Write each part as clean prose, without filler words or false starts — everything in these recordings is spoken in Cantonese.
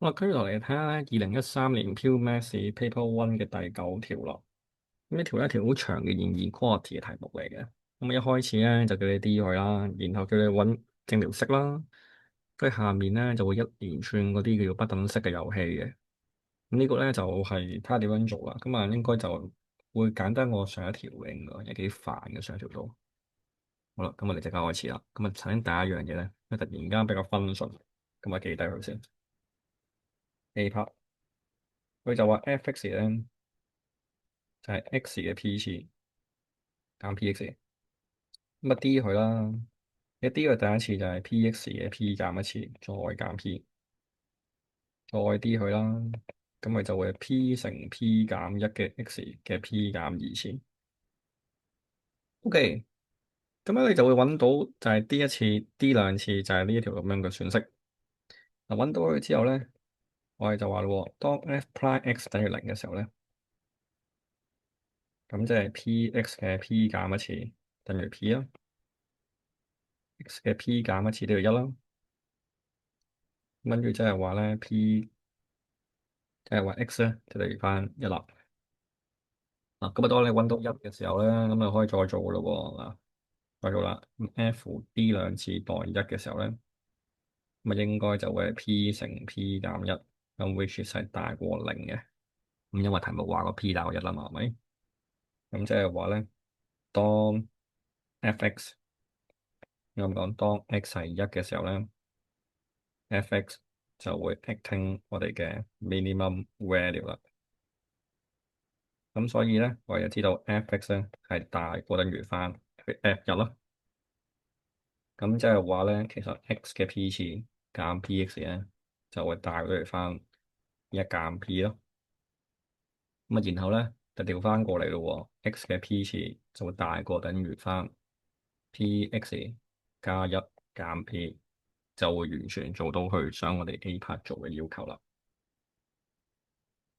好啦，跟住落嚟睇下咧，2013年 QMath Paper One 嘅第9條咯。咁呢條係一條好長嘅inequality 嘅題目嚟嘅。咁一開始咧就叫你 D 佢啦，然後叫你揾正條式啦。跟住下面咧就會一連串嗰啲叫做不等式嘅遊戲嘅。咁呢個咧就係睇下點樣做啦。咁啊應該就會簡單過上一條嘅，應該有幾煩嘅上一條都。好啦，咁我哋即刻開始啦。咁啊首先第一樣嘢咧，因為突然間比較分順，咁啊記低佢先。A part 佢就話 f(x) 咧。就係 x 嘅 p 次減 px，咁啊 d 佢啦，一 d 佢第一次就係 px 嘅 p 減一次，再減 p，再 d 佢啦，咁佢就會係 p 乘 p 減一嘅 x 嘅 p 減二次。OK，咁樣你就會揾到就係 d 一次、d 兩次就係呢一條咁樣嘅算式。嗱，揾到佢之後咧，我哋就話咯，當 f prime x 等於零嘅時候咧，咁即係 px 嘅 p 減一次等於 p 啦，x 嘅 p 減一次都要一啦。跟住即係話咧，p 即係話 x 咧就嚟翻一啦。嗱，咁啊，當你揾到一嘅時候咧，咁就可以再做噶咯喎。嗱，再做啦。咁 f d 兩次代一嘅時候咧，咁啊應該就會係 p 乘 p 減一，咁 which 係大過零嘅。咁因為題目話個 p 大過一啦嘛，係咪？咁即係話咧，當 f(x) 咁講，當 x 係一嘅時候咧，f(x) 就會 acting 我哋嘅 minimum value 啦。咁所以咧，我哋就知道 f(x) 咧係大過等於翻 f1咯。咁即係話咧，其實 x 嘅 p 次減 px 咧就會大過等於翻一減 p 咯。咁啊，然後咧就調翻過嚟咯喎，x 嘅 p 次就會大過等於翻 px 加一減 p，就會完全做到佢想我哋 A part 做嘅要求啦。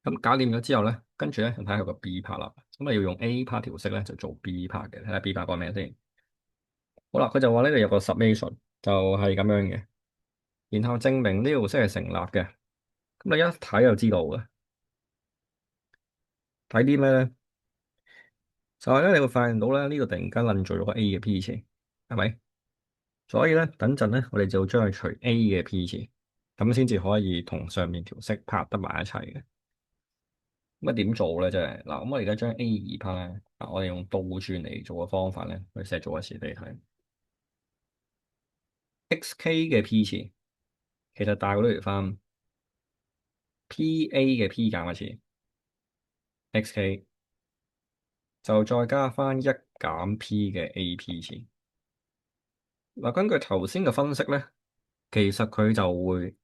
咁搞掂咗之後咧，跟住咧就睇下個 B part 啦。咁啊要用 A part 條式咧就做 B part 嘅，睇下 B part 講咩先。好啦，佢就話呢度有個 summation 就係咁樣嘅，然後證明呢條式係成立嘅。咁你一睇就知道嘅，睇啲咩咧？就係咧，你會發現到咧呢度突然間撚咗個 A 嘅 P 次，係咪？所以咧，等陣咧，我哋就將佢除 A 嘅 P 次，咁先至可以同上面條式拍得埋一齊嘅。咁啊點做咧？即係嗱，咁我而家將 A 二 part 咧，我哋用倒轉嚟做嘅方法咧，去試做一次俾你睇。xk 嘅 P 次其實大過呢條翻 PA 嘅 P 減一次，xk 就再加翻一減 P 嘅 AP 次。嗱，根據頭先嘅分析咧，其實佢就會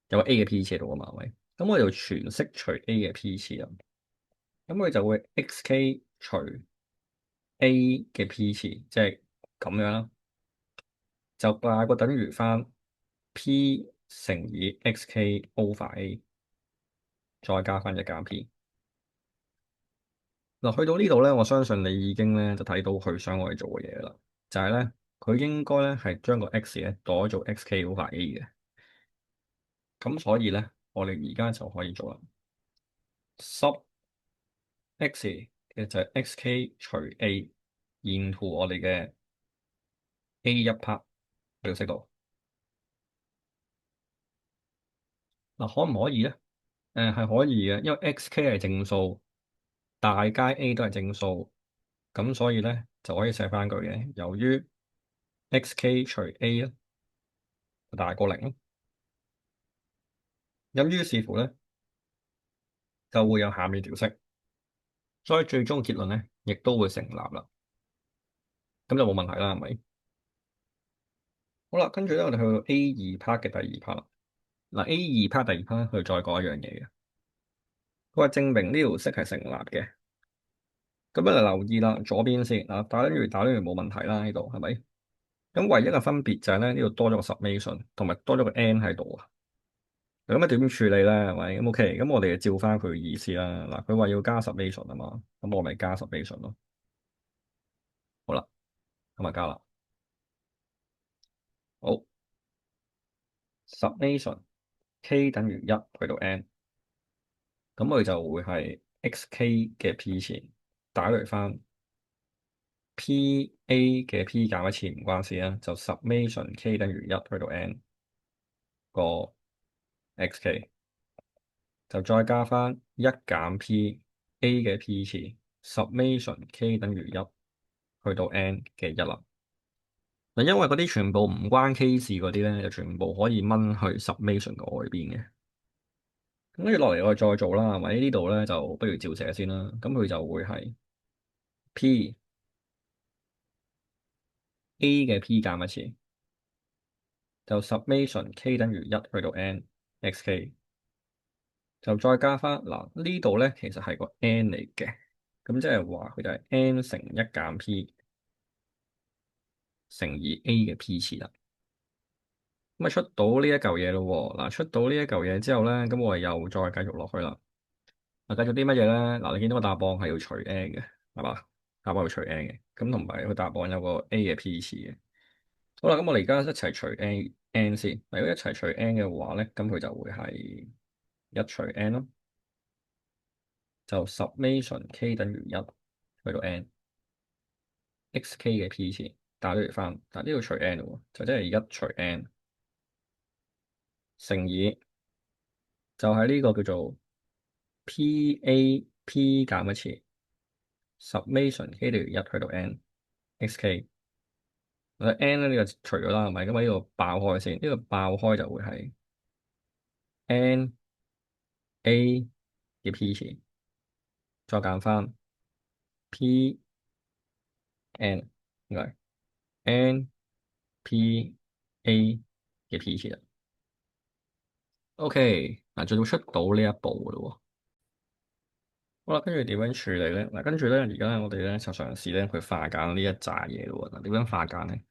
有個 A 嘅 P 次喺度啊嘛，係咪？咁我就全式除 A 嘅 P 次啊，咁佢就會 xk 除 A 嘅 P 次，即係咁樣啦。就大過等於翻 P 乘以 xk over A，再加翻一減 P。嗱，去到呢度咧，我相信你已經咧就睇到佢想我哋做嘅嘢啦，就係咧佢應該咧係將個 x 咧改做 xk over A 嘅，咁所以咧我哋而家就可以做啦。sub x 嘅就係 xk 除 A，沿途我哋嘅 A 一 part 呢個式度。嗱，可唔可以咧？係可以嘅，因為 xk 係正數，大街 A 都係正數，咁所以咧就可以寫翻句嘅。由於 xk 除 A 咧大過零，咁於是乎咧就會有下面條式，所以最終結論咧亦都會成立啦。咁就冇問題啦，係咪？好啦，跟住咧我哋去到 A 二 part 嘅第二 part 啦。嗱，A 二 part 第二 part 佢再講一樣嘢嘅，佢話證明呢條式係成立嘅。咁你留意啦，左邊先嗱，打呢條冇問題啦，呢度係咪？咁唯一嘅分別就係咧呢度多咗個 summation，同埋多咗個 n 喺度啊。咁點處理咧？係咪？咁 OK，咁我哋就照翻佢嘅意思啦。嗱，佢話要加 summation 啊嘛，咁我咪加 summation 咯。好啦，咁啊加啦。好，summation k 等於一去到 n，咁佢就會係 xk 嘅 p 次打嚟翻 pa 嘅 p 減一次唔關事啦，就 summation k 等於一去到 n 個 xk。就再加翻一減 p a 嘅 p 次 summation k 等於一去到 n 嘅一啦。嗱，因為嗰啲全部唔關 k 事嗰啲咧，就全部可以掹去 summation 嘅外邊嘅。咁跟住落嚟我哋再做啦，係咪？呢度咧就不如照寫先啦。咁佢就會係 p a 嘅 p 減一次，就 summation k 等於一去到 n xk。就再加翻嗱，呢度咧其實係個 n 嚟嘅，咁即係話佢就係 n 乘一減 p 乘以 a 嘅 p 次啦。咁啊出到呢一嚿嘢咯喎，嗱出到呢一嚿嘢之後咧，咁我哋又再繼續落去啦。嗱，繼續啲乜嘢咧？嗱，你見到個答案係要除 n 嘅，係嘛？答案要除 n 嘅，咁同埋個答案有個 a 嘅 p 次嘅。好啦，咁我哋而家一齊除 n 先。如果一齊除 n 嘅話咧，咁佢就會係一除 n 咯。就 summation k 等於一去到 n xk 嘅 p 次打咗嚟翻，但呢度除 n 喎，就即係一除 n 乘以就係呢個叫做 p 減一次 summation k 等於一去到 n xk。n 咧呢個除咗啦，係咪？咁啊呢個爆開先，呢個爆開就會係 n a 嘅 p 次，再減翻 p n 應該係 n p a 嘅 p 次啦。OK，嗱，做到出到呢一步嘅咯喎。好啦，跟住點樣處理咧？嗱，跟住咧，而家咧，我哋咧就嘗試咧去化簡呢一紮嘢咯喎。嗱，點樣化簡咧？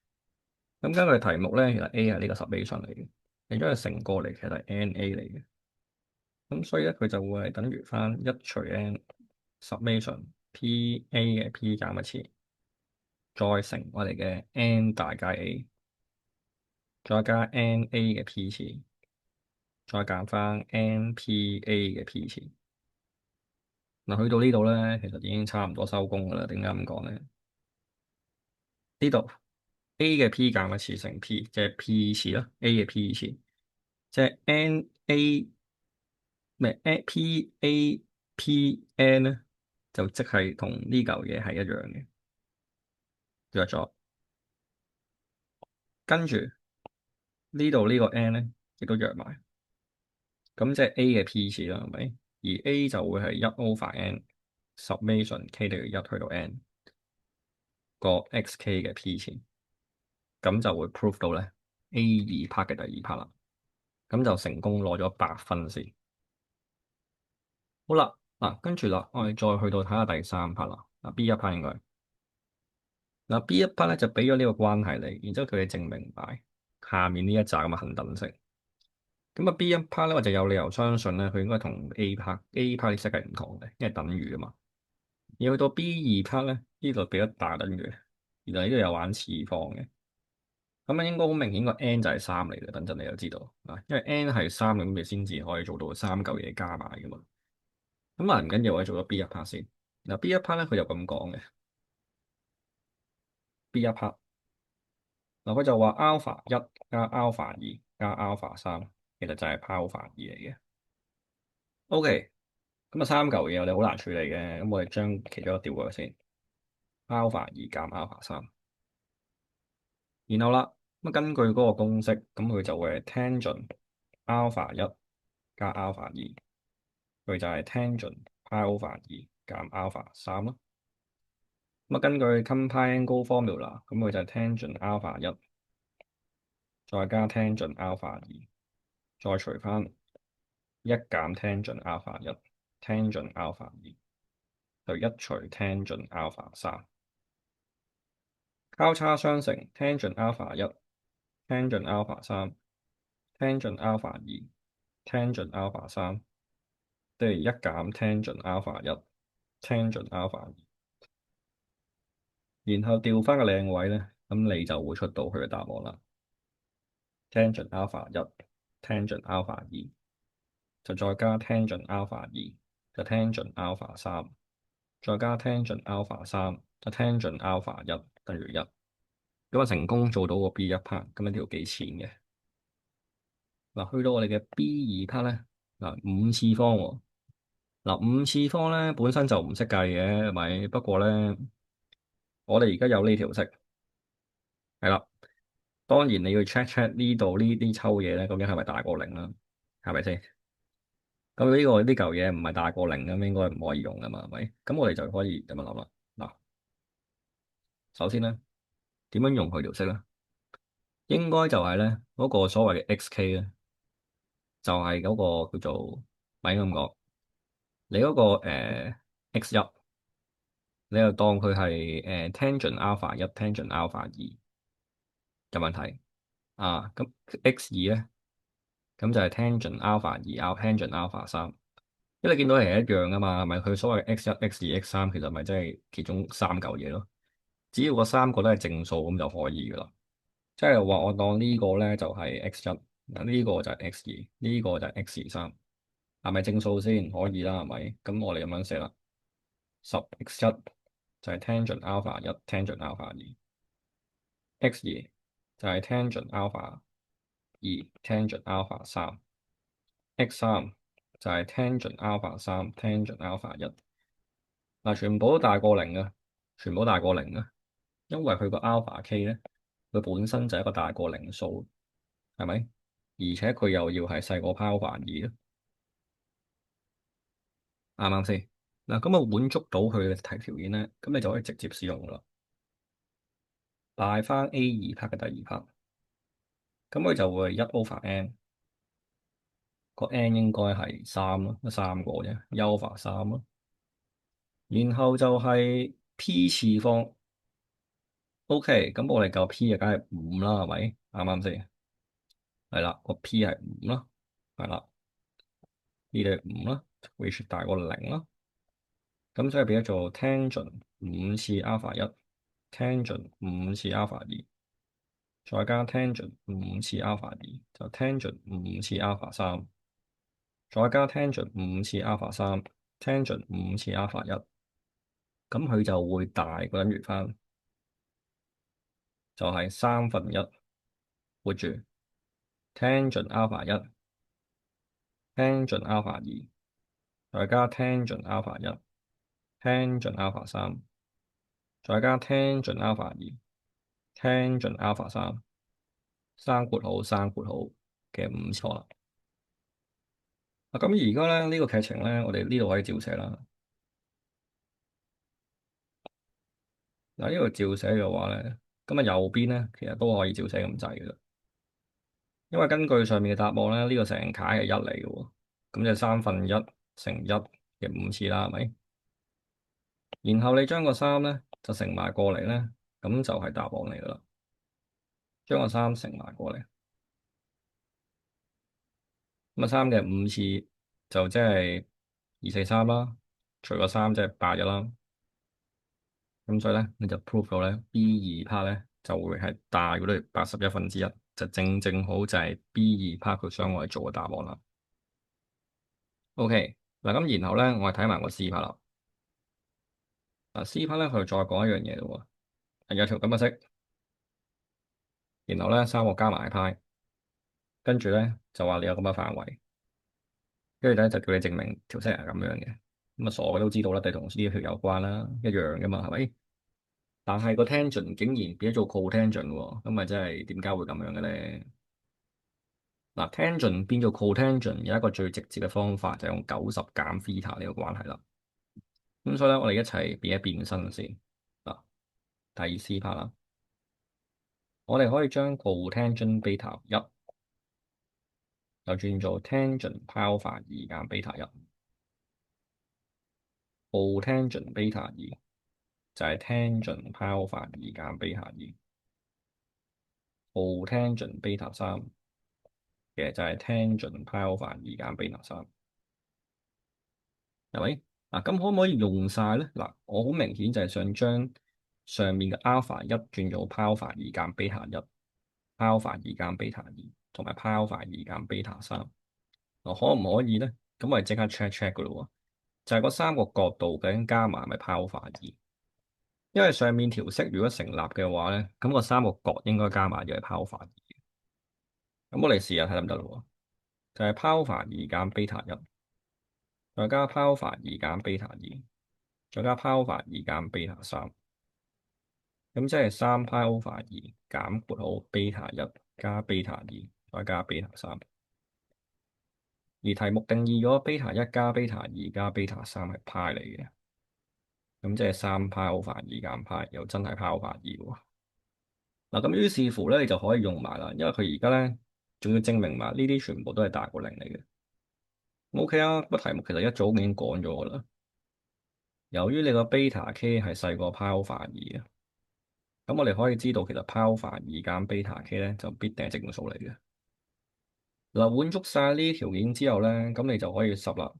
咁根據題目咧，其實 A 係呢個 summation 嚟嘅，你將佢乘過嚟，其實係 NA 嚟嘅。咁所以咧，佢就會係等於翻一除 n summation PA 嘅 P 減一次，再乘我哋嘅 n 大加 A，再加 NA 嘅 P 次，再減翻 NPA 嘅 P 次。嗱，去到呢度咧，其實已經差唔多收工噶啦。點解咁講咧？呢度 A 嘅 P 減一次乘 P，即係 P 次啦。A 嘅 P 次，即係 NA 咩？PAPN 咧，就即係同呢嚿嘢係一樣嘅，約咗。跟住呢度呢個 N 咧，亦都約埋。咁即係 A 嘅 P 次啦，係咪？而 A 就會係一 over n summation k 等於一去到 n 個 xk 嘅 P 次。咁就會 prove 到咧 A 二 part 嘅第二 part 啦，咁就成功攞咗8分先。好啦，嗱跟住啦，我哋再去到睇下第三 part 啦。嗱 B 一 part 應該嗱 B 一 part 咧就俾咗呢個關係你，然之後佢哋證明埋下面呢一紮咁嘅恒等式。咁啊 B 一 part 咧我就有理由相信咧佢應該同 A part 啲式係唔同嘅，因為等於啊嘛。而去到 B 二 part 咧呢度俾咗大等於，原來呢度有玩次方嘅。咁啊，應該好明顯個 n 就係3嚟嘅，等陣你就知道啊，因為 n 係3咁，你先至可以做到三嚿嘢加埋噶嘛。咁啊，唔緊要，我哋做咗 B 一 part 先。嗱，B 一 part 咧，佢就咁講嘅。B 一 part 嗱，佢就話 alpha 一加 alpha 二加 alpha 三，其實就係 alpha 二嚟嘅。OK，咁啊三嚿嘢我哋好難處理嘅，咁我哋將其中一個調過去先。alpha 二減 alpha 三，然後啦，咁根據嗰個公式，咁佢就會係 tangent alpha 一加 alpha 二。佢就係 tangent pi over 二減 alpha 三咯。咁啊，根據 Compiangle formula，咁佢就係 tangent alpha 一再加 tangent alpha 二，再除翻一減 tangent alpha 一 tangent alpha 二，就一除 tangent alpha 三。交叉相乘 tangent alpha 一 tangent alpha 三 tangent alpha 二 tangent alpha 三，即係一減 tangent alpha 一 tangent alpha 二。然後調翻個靚位咧，咁你就會出到佢嘅答案啦。tangent alpha 一，tangent alpha 二就再加 tangent alpha 二，就 tangent alpha 三，再加 tangent alpha 三，就 tangent alpha 一等於一。咁啊成功做到個 B 一 part，咁一條幾錢嘅？嗱，去到我哋嘅 B 二 part 咧，嗱五次方喎，嗱五次方咧本身就唔識計嘅，係咪？不過咧，我哋而家有呢條式，係啦。當然你要 check check 呢度呢抽嘢咧，究竟係咪大過零啦？係咪先？咁呢嚿嘢唔係大過零咁，應該唔可以用噶嘛？係咪？咁我哋就可以咁樣諗啦。嗱，首先咧，點樣用佢條式咧？應該就係咧嗰個所謂嘅 xk 咧，就係嗰個叫做咪咁講，你嗰個x 一，你就當佢係tangent alpha 一 tangent alpha 二嘅問題啊。咁 x 二咧，咁就係 tangent alpha 二 tangent alpha 三。因為你見到係一樣噶嘛，係咪？佢所謂 x 一、x 二、x 三，其實咪即係其中三嚿嘢咯。只要個三個都係正數咁就可以噶啦。即係話我當呢個咧就係 x 一，嗱呢個就係 x 二，呢個就係 x 三，係咪正數先？可以啦，係咪？咁我哋咁樣寫啦，十 x 一就係 tangent alpha 一 tangent alpha 二，x 二就係 tangent alpha 二 tangent alpha 三，x 三就係 tangent alpha 三 tangent alpha 一。嗱，全部都大過零嘅，全部都大過零嘅，因為佢個 alpha k 咧，佢本身就係一個大過零數，係咪？而且佢又要係細過 alpha 二咯，啱唔啱先？嗱，咁啊滿足到佢嘅題條件咧，咁你就可以直接使用噶啦。帶翻 A 二 part 嘅第二 part，咁佢就會一 over n，個 n 應該係三咯，得三個啫，一 over 三咯。然後就係 P 次方，OK，咁我哋夠 P 啊，梗係五啦，係咪？啱唔啱先？係啦，個 P 係五啦，係啦，呢度係五啦，which 大過零啦。咁所以變咗做 tangent 五次 alpha 一，tangent 五次 alpha 二，再加 tangent 五次 alpha 二，就 tangent 五次 alpha 三，再加 tangent 五次 alpha 三，tangent 五次 alpha 一，咁佢就會大過等於翻，就係三分一，活住 tangent alpha 一，tangent alpha 二，再加 tangent alpha 一，tangent alpha 三，再加 tangent alpha 二，tangent alpha 三，生括號生括號嘅五錯啦。咁而家咧呢個劇情咧，我哋呢度可以照寫啦。嗱，呢度照寫嘅話咧，咁啊右邊咧其實都可以照寫咁滯嘅啦。因為根據上面嘅答案咧，呢個成楷係一嚟嘅喎，咁就三分一乘一嘅五次啦，係咪？然後你將個三咧就乘埋過嚟咧，咁就係答案嚟噶啦。將個三乘埋過嚟，咁啊三嘅五次就即係二四三啦，除個三即係八一啦。咁所以咧，你就 prove 到咧 B 二 part 咧就會係大過81/81，就正正好就係 B 二 part 佢想我哋做嘅答案啦。OK，嗱咁然後咧，我哋睇埋個 C part 啦。嗱 C part 咧，佢再講一樣嘢咯喎，有條咁嘅式，然後咧三個加埋派，跟住咧就話你有咁嘅範圍，跟住咧就叫你證明條式係咁樣嘅。咁啊傻嘅都知道啦，地同呢條有關啦，一樣嘅嘛，係咪？但係個 tangent 竟然變咗做 cotangent 喎，咁咪真係點解會咁樣嘅咧？嗱，tangent 變做 cotangent 有一個最直接嘅方法，就係用90減 theta 呢個關係啦。咁所以咧，我哋一齊變一變身先。嗱，第二 C part 啦，我哋可以將 cotangent beta 一又轉做 tangent alpha 二減 beta 一，cotangent beta 二就係 tangent alpha 二減 beta 二，cotangent beta 三嘅就係 tangent alpha 二減 beta 三。係咪？嗱，咁可唔可以用晒咧？嗱，我好明顯就係想將上面嘅 alpha 一轉做 alpha 二減 beta 一，alpha 二減 beta 二，同埋 alpha 二減 beta 三。可唔可以咧？咁我哋即刻 check check 噶咯喎，就係嗰三個角度究竟加埋係咪拋法二？因為上面條式如果成立嘅話咧，咁個三個角應該加埋就係拋法二。咁我哋試下睇得唔得咯？就係拋法二減 beta 一，再加拋法二減 beta 二，再加拋法二減 beta 三。咁即係三拋法二減括號 beta 一加 beta 二再加 beta 三。而題目定義咗 beta 一加 beta 二加 beta 三係派嚟嘅，咁即係三拋法二減派又真係拋法二喎。嗱，咁於是乎咧，你就可以用埋啦，因為佢而家咧仲要證明埋呢啲全部都係大過零嚟嘅。OK 啊，個題目其實一早已經講咗噶啦。由於你個 beta k 係細過拋法二嘅，咁我哋可以知道其實拋法二減 beta k 咧就必定係正數嚟嘅。嗱，滿足晒呢啲條件之後咧，咁你就可以濕啦。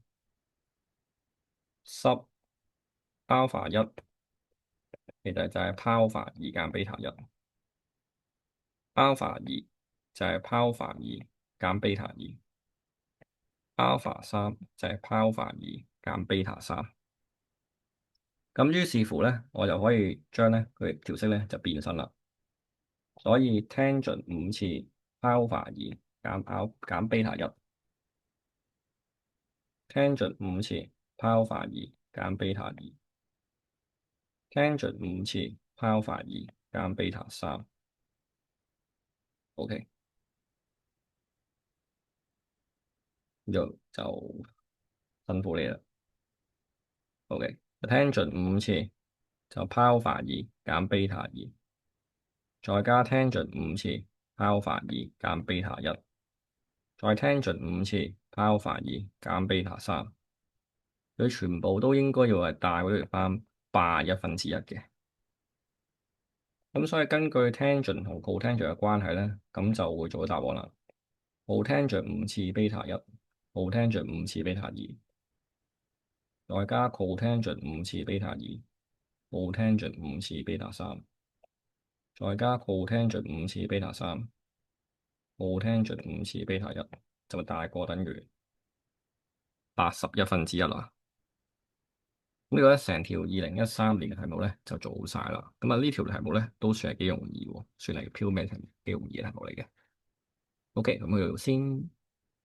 濕拋法一其實就係拋法二減 beta 一，拋法二就係拋法二減 beta 二。alpha 三就係拋法二減 beta 三，咁於是乎咧，我就可以將咧佢條式咧就變身啦。所以 tangent 五次拋法二減 beta 一，tangent 五次拋法二減 beta 二，tangent 五次拋法二減 beta 三。OK，就辛苦你啦。OK，tangent 五次就拋法二減 beta 二。再加 tangent 五次拋法二減 beta 一，再 tangent 五次拋法二減 beta 三，佢全部都應該要係大過翻81/1嘅。咁所以根據 tangent 同 cotangent 嘅關係咧，咁就會做到答案啦。cotangent 五次 beta 一，cotangent 五次 beta 二，再加 cotangent 五次 beta 二，cotangent 五次 beta 三，再加 cotangent 五次 beta 三。cotangent 五次 beta 一就大過等於81/1啦。咁呢個咧成條2013年嘅題目咧就做好晒啦。咁啊呢條題目咧都算係幾容易喎，算係 pure maths 幾容易嘅題目嚟嘅。OK，咁去到先。